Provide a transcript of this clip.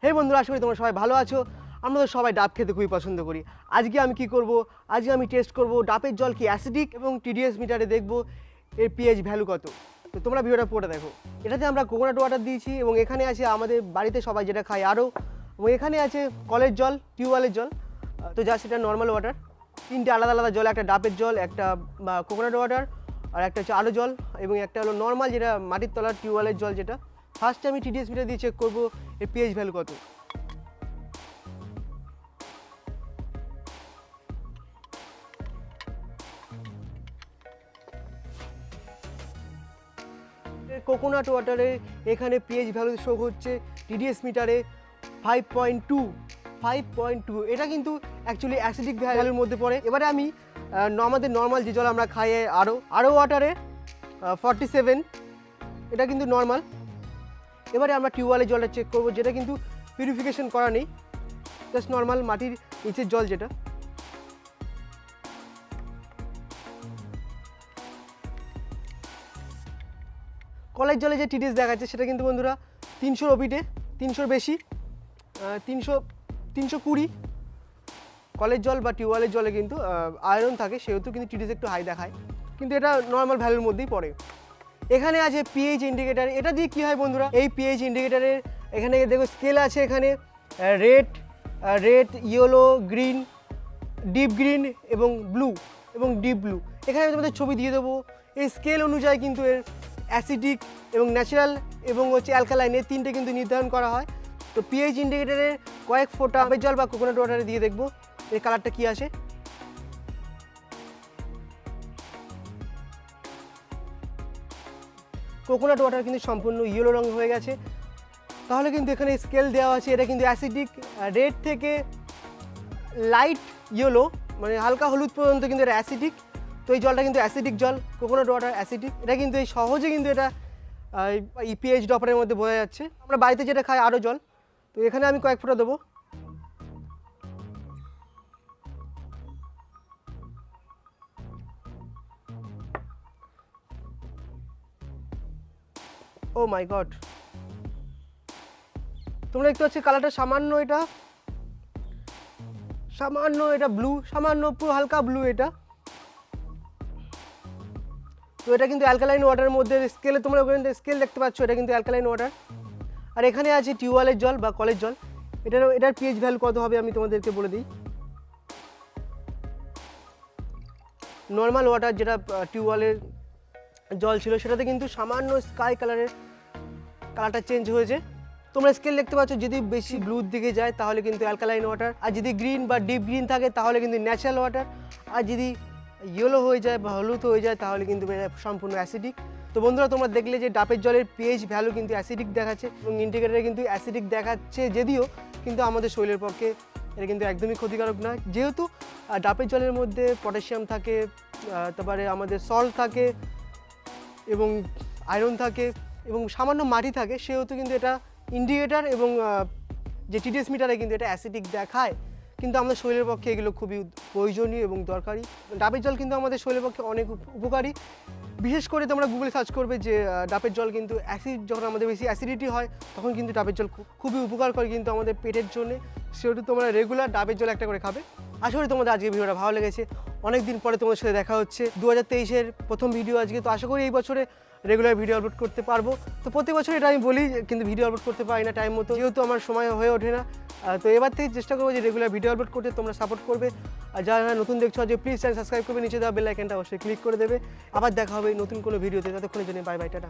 হে বন্ধুরা, আশা করি তোমরা সবাই ভালো আছো। আমরা তো সবাই ডাব খেতে খুবই পছন্দ করি। আজকে আমি কি করব, আজকে আমি টেস্ট করব ডাবের জল কি অ্যাসিডিক এবং টিডিএস মিটারে দেখব এর পিএইচ ভ্যালু কত। তো তোমরা ভিডিওটা পড়ে দেখো। এটাতে আমরা কোকোনাট ওয়াটার দিয়েছি এবং এখানে আছে আমাদের বাড়িতে সবাই যেটা খায় আরও, এবং এখানে আছে কলের জল, টিউবওয়েলের জল, তো যা সেটা নর্মাল ওয়াটার। তিনটে আলাদা আলাদা জল, একটা ডাবের জল, একটা কোকোনাট ওয়াটার, আর একটা হচ্ছে আলো জল, এবং একটা হলো নর্মাল যেটা মাটির তলার টিউবওয়েলের জল যেটা। ফার্স্টে আমি টিডিএস মিটার দিয়ে চেক করবো এর পিএইচ ভ্যালু কত। কোকোনাট ওয়াটারে এখানে পিএইচ ভ্যালু শো হচ্ছে টিডিএস মিটারে 5.2। এটা কিন্তু অ্যাকচুয়ালি অ্যাসিডিক ভ্যালুর মধ্যে পড়ে। এবারে আমি আমাদের নর্মাল যে জল আমরা খাই আরও ওয়াটারে 47, এটা কিন্তু নর্মাল। এবারে আমরা টিউবওয়েলের জলটা চেক করব, যেটা কিন্তু পিউরিফিকেশন করা নেই, জাস্ট নর্মাল মাটির নিচের জল যেটা। কলের জলে যে টিডিএস দেখাচ্ছে সেটা কিন্তু বন্ধুরা 300 ওপিটে, 300 বেশি, 320। কলের জল বা টিউবওয়েলের জলে কিন্তু আয়রন থাকে, সেহেতু কিন্তু টিডিএস একটু হাই দেখায়, কিন্তু এটা নর্মাল ভ্যালুর মধ্যেই পড়ে। এখানে আছে পিএইচ ইন্ডিকেটার। এটা দিয়ে কী হয় বন্ধুরা, এই পিএইচ ইন্ডিকেটারের এখানে দেখো স্কেল আছে, এখানে red, yellow, green, deep green এবং ব্লু এবং ডিপ ব্লু। এখানে আমি তোমাদের ছবি দিয়ে দেবো। এই স্কেল অনুযায়ী কিন্তু এর অ্যাসিডিক এবং ন্যাচারাল এবং হচ্ছে অ্যালকালাইন, এই তিনটে কিন্তু নির্ধারণ করা হয়। তো পিএইচ ইন্ডিকেটারের কয়েক ফোঁটা ডাবের জল বা কোকোনাট ওয়াটারে দিয়ে দেখবো এর কালারটা কী আসে। কোকোনাট ওয়াটার কিন্তু সম্পূর্ণ ইয়েলো রঙ হয়ে গেছে, তাহলে কিন্তু এখানে স্কেল দেওয়া আছে, এটা কিন্তু অ্যাসিডিক। রেড থেকে লাইট ইয়েলো মানে হালকা হলুদ পর্যন্ত কিন্তু এটা অ্যাসিডিক। তো এই জলটা কিন্তু অ্যাসিডিক জল, কোকোনাট ওয়াটার অ্যাসিডিক। এটা কিন্তু এই সহজে কিন্তু এটা পিএইচ ড্রপারের মধ্যে বোঝা যাচ্ছে। আমরা বাড়িতে যেটা খাই আরও জল, তো এখানে আমি কয়েক ফোঁটা দেবো। ও মাই গড, তোমরা দেখতে পাচ্ছ কালারটা সামান্য এটা ব্লু, সামান্য পুরো হালকা ব্লু এটা। তো এটা কিন্তু অ্যালকালাইন ওয়াটারের মধ্যে স্কেলে তোমরা ওখানে স্কেল দেখতে পাচ্ছ, এটা কিন্তু অ্যালকালাইন ওয়াটার। আর এখানে আছে টিউবওয়েলের জল বা কলের জল, এটার পিএইচ ভ্যালু কত হবে আমি তোমাদেরকে বলে দিই। নর্মাল ওয়াটার যেটা টিউবওয়েলের জল ছিল, সেটাতে কিন্তু সামান্য স্কাই কালারটা চেঞ্জ হয়েছে। তোমরা স্কেল দেখতে পাচ্ছ, যদি বেশি ব্লুর দিকে যায় তাহলে কিন্তু অ্যালকালাইন ওয়াটার, আর যদি গ্রিন বা ডিপ গ্রিন থাকে তাহলে কিন্তু ন্যাচারাল ওয়াটার, আর যদি ইয়েলো হয়ে যায় বা হলুদ হয়ে যায় তাহলে কিন্তু সম্পূর্ণ অ্যাসিডিক। তো বন্ধুরা, তোমরা দেখলে যে ডাবের জলের পিএইচ ভ্যালু কিন্তু অ্যাসিডিক দেখাচ্ছে এবং ইন্ডিকেটারে কিন্তু অ্যাসিডিক দেখাচ্ছে, যদিও কিন্তু আমাদের শরীরের পক্ষে এটা কিন্তু একদমই ক্ষতিকারক নয়, যেহেতু ডাবের জলের মধ্যে পটাশিয়াম থাকে, তারপরে আমাদের সল্ট থাকে এবং আয়রন থাকে এবং সামান্য মাটি থাকে, সেহেতু কিন্তু এটা ইন্ডিকেটার এবং যে টিডিএস মিটারে কিন্তু এটা অ্যাসিডিক দেখায়। কিন্তু আমাদের শরীরের পক্ষে এগুলো খুবই প্রয়োজনীয় এবং দরকারি। ডাবের জল কিন্তু আমাদের শরীরের পক্ষে অনেক উপকারী। বিশেষ করে তোমরা গুগলে সার্চ করবে যে ডাবের জল কিন্তু যখন আমাদের বেশি অ্যাসিডিটি হয় তখন কিন্তু ডাবের জল খুবই উপকার করে কিন্তু আমাদের পেটের জন্য, সেহেতু তোমরা রেগুলার ডাবের জল একটা করে খাবে। আশা করি তোমাদের আজকে ভিডিওটা ভালো লেগেছে। অনেক দিন পরে তোমাদের সাথে দেখা হচ্ছে, 2023-এর প্রথম ভিডিও আজকে। তো আশা করি এই বছরে রেগুলার ভিডিও আপলোড করতে পারবো। তো প্রতি বছর এটা আমি বলি, কিন্তু ভিডিও আপলোড করতে পারি না টাইম মতো, যেহেতু আমার সময় হয়ে ওঠে না। তো এবার থেকে চেষ্টা করবো যে রেগুলার ভিডিও আপলোড করতে, তোমরা সাপোর্ট করবে। আর যারা নতুন দেখছো আজকে প্লিজ চ্যানেল সাবস্ক্রাইব করবে, নিচে দেওয়া বেল আইকনটা অবশ্যই ক্লিক করে দেবে। আবার দেখা হবে নতুন কোনো ভিডিওতে, ততক্ষণের জন্য বাই বাই, টাটা।